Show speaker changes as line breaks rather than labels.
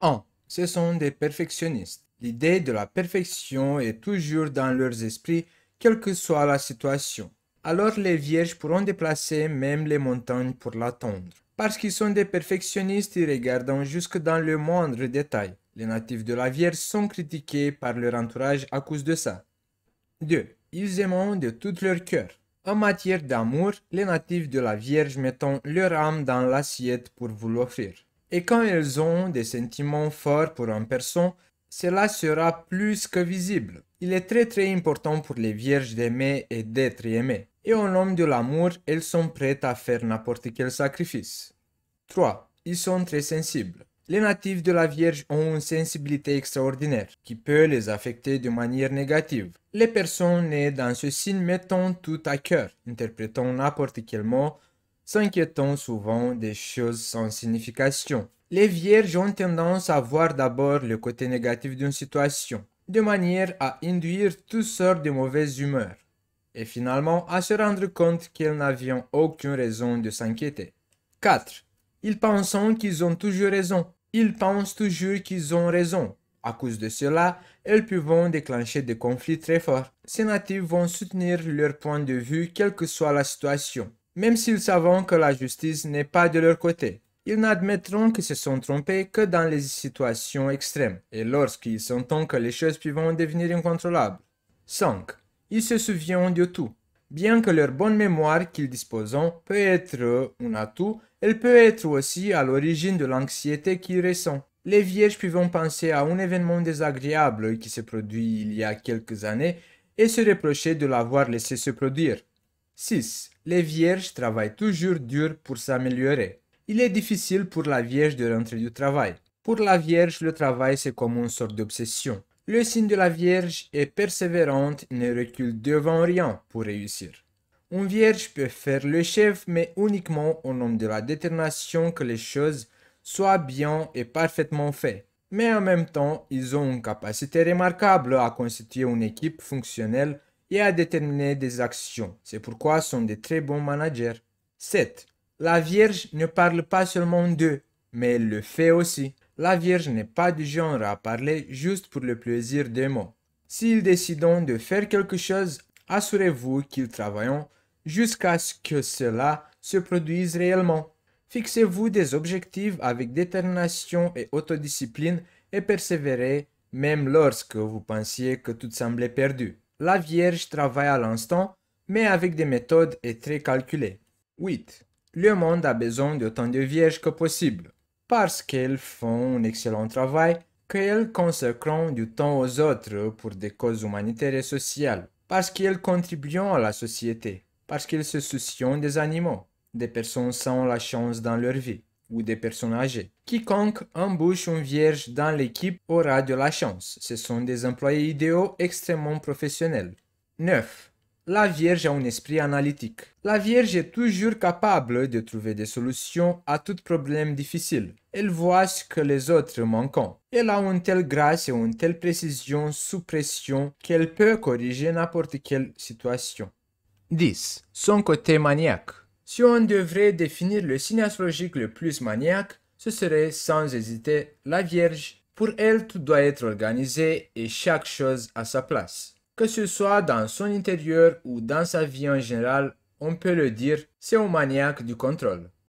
1. Ce sont des perfectionnistes. L'idée de la perfection est toujours dans leurs esprits, quelle que soit la situation. Alors les vierges pourront déplacer même les montagnes pour l'attendre. Parce qu'ils sont des perfectionnistes, ils regardent jusque dans le moindre détail. Les natifs de la Vierge sont critiqués par leur entourage à cause de ça. 2. Ils aiment de tout leur cœur. En matière d'amour, les natifs de la Vierge mettent leur âme dans l'assiette pour vous l'offrir. Et quand ils ont des sentiments forts pour une personne, cela sera plus que visible. Il est très important pour les vierges d'aimer et d'être aimées. Et au nom de l'amour, elles sont prêtes à faire n'importe quel sacrifice. 3. Ils sont très sensibles. Les natifs de la Vierge ont une sensibilité extraordinaire qui peut les affecter de manière négative. Les personnes nées dans ce signe mettent tout à cœur, interprétant n'importe quel mot, s'inquiétant souvent des choses sans signification. Les Vierges ont tendance à voir d'abord le côté négatif d'une situation, de manière à induire toutes sortes de mauvaises humeurs, et finalement à se rendre compte qu'elles n'avaient aucune raison de s'inquiéter. 4. Ils pensent qu'ils ont toujours raison. Ils pensent toujours qu'ils ont raison. À cause de cela, elles peuvent déclencher des conflits très forts. Ces natifs vont soutenir leur point de vue quelle que soit la situation, même s'ils savent que la justice n'est pas de leur côté. Ils n'admettront qu'ils se sont trompés que dans les situations extrêmes et lorsqu'ils sentent que les choses peuvent devenir incontrôlables. 5. Ils se souviennent de tout. Bien que leur bonne mémoire qu'ils disposent peut être un atout, elle peut être aussi à l'origine de l'anxiété qu'ils ressentent. Les vierges peuvent penser à un événement désagréable qui s'est produit il y a quelques années et se reprocher de l'avoir laissé se produire. 6. Les vierges travaillent toujours dur pour s'améliorer. Il est difficile pour la vierge de rentrer du travail. Pour la vierge, le travail c'est comme une sorte d'obsession. Le signe de la Vierge est persévérante et ne recule devant rien pour réussir. Une Vierge peut faire le chef, mais uniquement au nom de la détermination que les choses soient bien et parfaitement faites. Mais en même temps, ils ont une capacité remarquable à constituer une équipe fonctionnelle et à déterminer des actions. C'est pourquoi ils sont de très bons managers. 7. La Vierge ne parle pas seulement d'eux, mais elle le fait aussi. La Vierge n'est pas du genre à parler juste pour le plaisir des mots. S'ils décident de faire quelque chose, assurez-vous qu'ils travaillent jusqu'à ce que cela se produise réellement. Fixez-vous des objectifs avec détermination et autodiscipline et persévérez même lorsque vous pensiez que tout semblait perdu. La Vierge travaille à l'instant, mais avec des méthodes et très calculées. 8. Le monde a besoin d'autant de vierges que possible. Parce qu'elles font un excellent travail, qu'elles consacrent du temps aux autres pour des causes humanitaires et sociales, parce qu'elles contribuent à la société, parce qu'elles se soucient des animaux, des personnes sans la chance dans leur vie, ou des personnes âgées. Quiconque embauche une vierge dans l'équipe aura de la chance. Ce sont des employés idéaux extrêmement professionnels. 9. La Vierge a un esprit analytique. La Vierge est toujours capable de trouver des solutions à tout problème difficile. Elle voit ce que les autres manquent. Elle a une telle grâce et une telle précision sous pression qu'elle peut corriger n'importe quelle situation. 10. Son côté maniaque. Si on devrait définir le signe astrologique le plus maniaque, ce serait sans hésiter la Vierge. Pour elle, tout doit être organisé et chaque chose à sa place. Que ce soit dans son intérieur ou dans sa vie en général, on peut le dire, c'est un maniaque du contrôle.